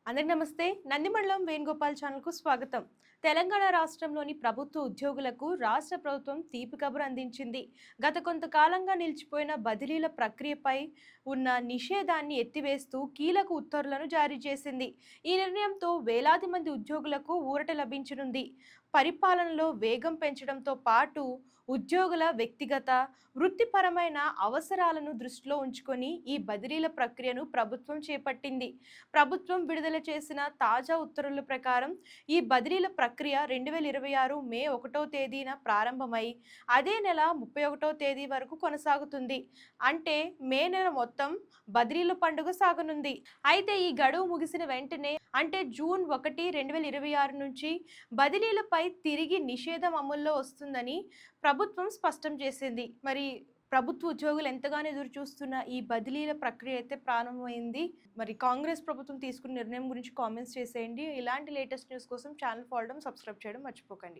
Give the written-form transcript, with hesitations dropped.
అందరికి నమస్తే. నంది మండలం వేణుగోపాల్ ఛానల్‌కు స్వాగతం. తెలంగాణ రాష్ట్రంలోని ప్రభుత్వ ఉద్యోగులకు రాష్ట్ర ప్రభుత్వం తీపి కబురు అందించింది. గత కొంతకాలంగా నిలిచిపోయిన బదిలీల ప్రక్రియపై ఉన్న నిషేధాన్ని ఎత్తివేస్తూ కీలక ఉత్తర్వులను జారీ చేసింది. ఈ నిర్ణయంతో వేలాది మంది ఉద్యోగులకు ఊరట లభించనుంది. పరిపాలనలో వేగం పెంచడంతో పాటు ఉద్యోగుల వ్యక్తిగత, వృత్తిపరమైన అవసరాలను దృష్టిలో ఉంచుకొని ఈ బదిలీల ప్రక్రియను ప్రభుత్వం చేపట్టింది. ప్రభుత్వం విడుదల చేసిన తాజా ఉత్తర్వుల ప్రకారం ఈ బదిలీల ప్రక్రియ 2026 మే 1వ తేదీన ప్రారంభమై అదే నెల 31వ తేదీ వరకు కొనసాగుతుంది. అంటే మే నెల మొత్తం బదిలీల పండుగ సాగనుంది. అయితే ఈ గడువు ముగిసిన వెంటనే అంటే జూన్ 1, 2026 నుంచి బదిలీలపై తిరిగి నిషేధం అమల్లో వస్తుందని ప్రభుత్వం స్పష్టం చేసింది. మరి ప్రభుత్వ ఉద్యోగులు ఎంతగానో ఎదురు చూస్తున్న ఈ బదిలీల ప్రక్రియ అయితే ప్రారంభమైంది. మరి కాంగ్రెస్ ప్రభుత్వం తీసుకున్న నిర్ణయం గురించి కామెంట్స్ చేసేయండి. ఇలాంటి లేటెస్ట్ న్యూస్ కోసం ఛానల్ ఫాలో, సబ్స్క్రైబ్ చేయడం మర్చిపోకండి.